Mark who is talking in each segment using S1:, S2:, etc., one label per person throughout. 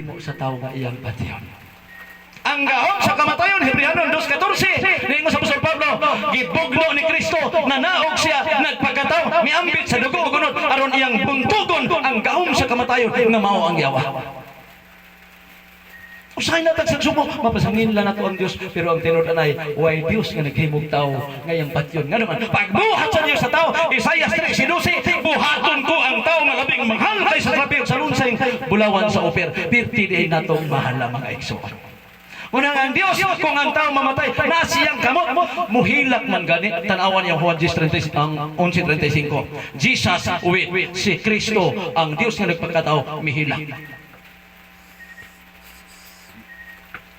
S1: mo sa tao nga iyang patiyon. Ang gahom sa kamatayon, Hebreano 2:14, niingon sa Apostol Pablo, gibugno ni Kristo na naog siya nagpagkataw, miambit sa dugo ug unod aron iyang buntugon ang gahom sa kamatayon nga mao ang yawa. Usahay natin sa subo, mapasangin lang nato ang Diyos, pero ang tinud anay, way Diyos nga naghimog tao ngayang patyon. Nga naman, pagbuhat sa Diyos sa tao, Isaiah 3:12, buhaton ko ang tao nga labing mahal kaysa sabi sa lunsay bulawan sa oper, pirti di ay natong mahal na mga igsoon. Unang ang Diyos, kung ang tao mamatay, nasiyang kamot, muhilak man gani, tanawan yung Juan 11:35, Jesus with, si Kristo, ang Diyos nga nagpagkatao, mihilak.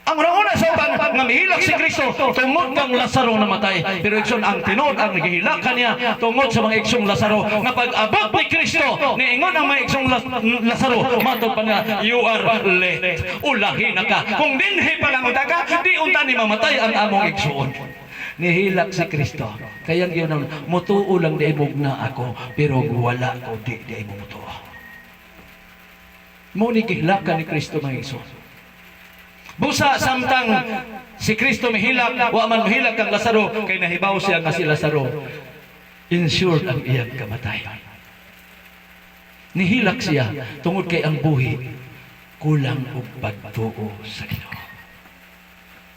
S1: Ang una sa uban nga mihilak si Kristo tungod kang Lazaro namatay. Pero igsoon ang tinod ang nagihilak kaniya tungod sa mga igsong Lazaro nga pag-abot ni Kristo niingon ang mga igsong Lazaro matod pa nga, you are late. Ulahi na ka. Kung dinhi pa lang uta ka, di unta ni mamatay ang among igsoon. Nihilak si Kristo. Kaya yun, mutuo lang di na ako, pero wala ko di mo mutuo. Muni gihilakan ni Kristo mga igsoon. Busa samtang si Kristo mahilak, wa man mahilak ang Lazaro, kay nahibaw siya nga si Lazaro insured ang iyang kamatayon. Nihilak siya tungod kay ang buhi kulang og pagtuo sa Ginoo.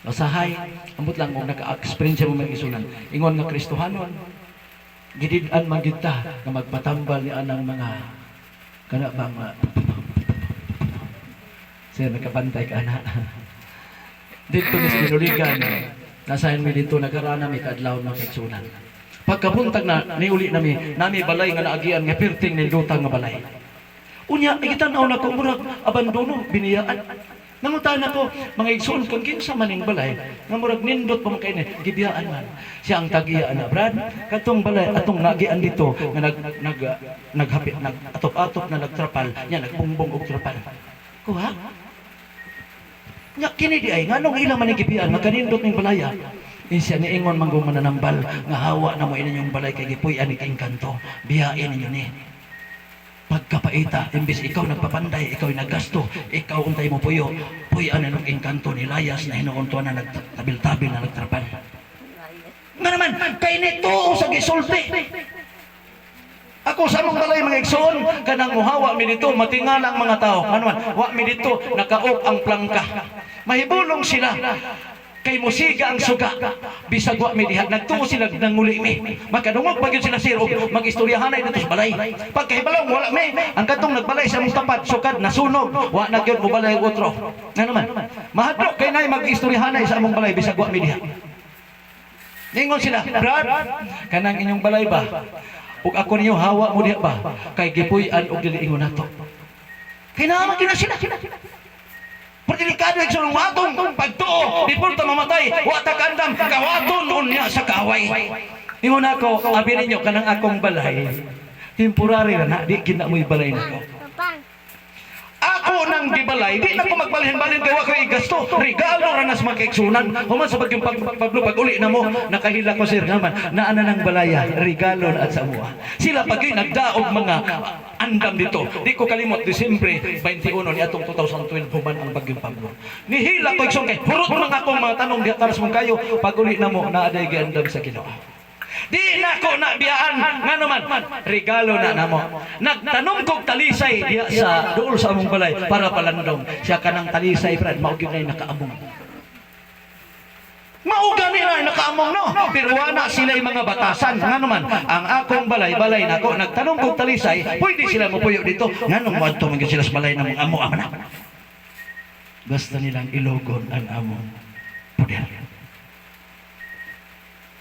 S1: Masahay, ambot lang kung naka-experience mo mga isunan, ingon nga Kristohanon, gidid-an man kita nga magpatambal ni anang mga kana bang siya nakabantay ka na. Dito ni Sinuligan, nasahin mi dito nagarana mi kadlaw ng kaigsunan. Pagkabuntag na niuli nami balay nga naagian nga pirting nindutang nga balay. Unya igitanaw na ko murag abandono biniyaan. Nangutan ako mga igsoon kung kinsa maning balay nga murag nindot pa man kay ni gibiyaan man. Siya ang tagiyaan na Brad, katong balay atong nagian dito nga naghapit atop-atop na nagtrapal, nya nagbumbong og trapal. Kuha? Nya kini di ay nganong ilang manigibian nga kanindot ning balaya. Insya ni ingon manggo mananambal nga hawa na mo inyong balay kay gipuy-an ni kanto. Biyain ninyo ni. Pagkapaita, imbis ikaw nagpapanday, ikaw naggasto, ikaw untay mo puyo. Puy-an na ng kanto ni layas na hinuuntuan na nagtabil-tabil na nagtrapal. Nga naman, kay nito sa gisulti. Ako sa among balay mga igsoon, kanang muhawa mi dito, matingala ang mga tao. Ano man, wa mi dito, nakaop ang plangka. Mahibulong sila. Kay musiga ang suga. Bisag wa mi diha, nagtuo sila nanguli mi. Makadungog pag yun sila sir, mag-istoryahanay dito sa balay. Pagkahibalong, wala mi. Ang katong nagbalay sa mong tapat, sukad, nasunog. Wa na yun mo balay ang utro. Ano man, mahadlok kay na mag-istoryahanay sa among balay, bisag wa mi diha. Ningon sila, Brad, kanang inyong balay ba? Ug ako ninyo hawa mo diha ba kay gipuy-an og dili ingon nato. Kinahanglan kina sila. Pero delikado ang sulong watong pagtuo before ta mamatay wa ta kandam kawaton unya sa kaaway. Ingon ako abi ninyo kanang akong balay temporary na di kina mo'y balay nako. Ako nang gibalay, di na ko magbalhin-balhin kay wa kay gasto. Regalo ra nas makaigsunan. Human sa bagyong Pablo pag uli na mo, nakahila ko sir naman, naana ng balaya, regalo na at sa mua. Sila pagay nagdaog mga andam dito. Di ko kalimot, Disyembre 21 ni atong 2012 human ang bagyong Pablo. Nihila ko igsoon kay hurot man akong mga tanong di taras mong kayo, pag uli na mo, naaday giandam sa Ginoo. Di na ko na biyaan nga naman regalo na namo. Nagtanom kog talisay diya sa duol sa among balay para palandong. Siya kanang talisay Brad mao gyud nay nakaamong. Mao gani na nakaamong no. Pero wala sila mga batasan nga naman ang akong balay nako nagtanom kog talisay pwede sila mopuyo dito nganong moadto man sila sa balay namong amo amana. Basta nilang ilogon ang among poder.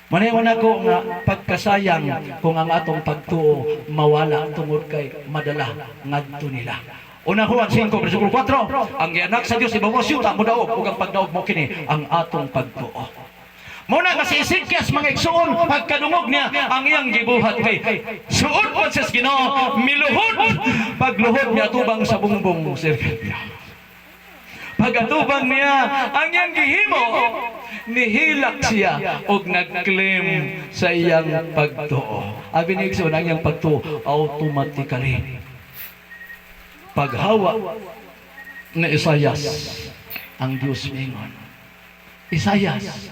S1: Maniwan ako nga pagkasayang kung ang atong pagtuo mawala tungod kay madala ngadto nila. Una Juan 5:4, ang gianak sa Dios ibawas yuta mo daog ug ang pagdaog mo kini ang atong pagtuo. Muna kasi Ezekias mga igsoon pagkadungog niya ang iyang gibuhat kay suod pa sa Ginoo miluhod pagluhod niya tubang sa bungbong serkapya. Pagatubang niya ang iyang gihimo, nihilak siya og nag-claim sa iyang pagtuo. Abi ni igsoon ang iyang pagtuo automatically paghawa na Isayas ang Diyos mingon. Isayas,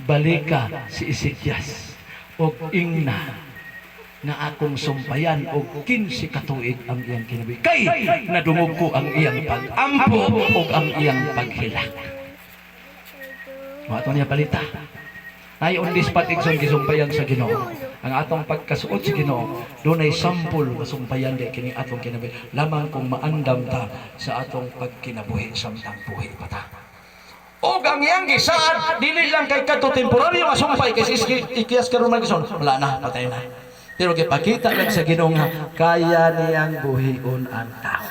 S1: balika si Ezekias og ingna na akong sumpayan og 15 katuig ang iyang kinabuhi. Kay nadungog ko ang iyang pag-ampo og ang iyang paghilak. Mato niya balita. Ay on this spot igsoon gisumpayan sa Ginoo. Ang atong pagkasuot sa Ginoo, dunay sampol nga sumpayan di kini atong kinabuhi. Lamang kung maandam ta sa atong pagkinabuhi samtang buhi pa ta. Og ang iyang gisaad dili lang kay kadto temporaryo nga sumpay kay Ezekias karon man gison, wala na, patay na. Pero gipakita lang sa Ginoo nga kaya niyang buhion ang tao.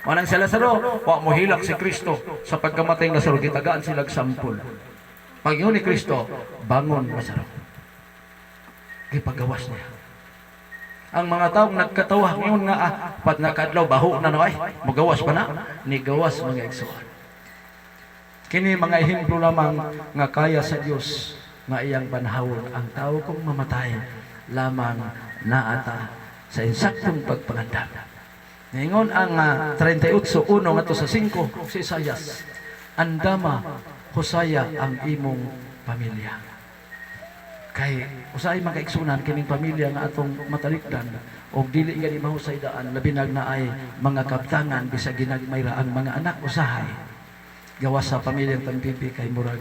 S1: Manang sa Lazaro, wa mo hilak si Kristo sa pagkamatay ng Lazaro, gitagaan sila sampol. Pag-ingon ni Kristo, bangon Lazaro. Gipagawas niya. Ang mga taong nagkatawa ngayon nga pat nakadlaw baho na ay magawas pa na ni gawas mga igsoon. Kini mga ehemplo lamang nga kaya sa Dios nga iyang banhawon ang tao kung mamatay lamang naata sa insaktong pagpangandam. Ningon ang 38:1 ngadto sa 5 si Isayas, andama Hosea ang imong pamilya. Kay usay mga igsunan kining pamilya nga atong matalikdan og dili gani mahusay daan labi na ay mga kaptangan bisag ginagmayra ang mga anak usahay. Gawas sa pamilyang Tampipi kay murag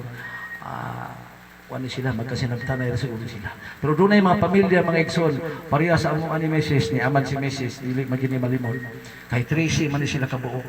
S1: wani sila magkasinabtanay ra siguro sila. Pero dunay mga pamilya mga igsoon pareha sa among ani Mrs. ni aman si Mrs. dili magini malimol. Kay Tracy man ni sila kabuo.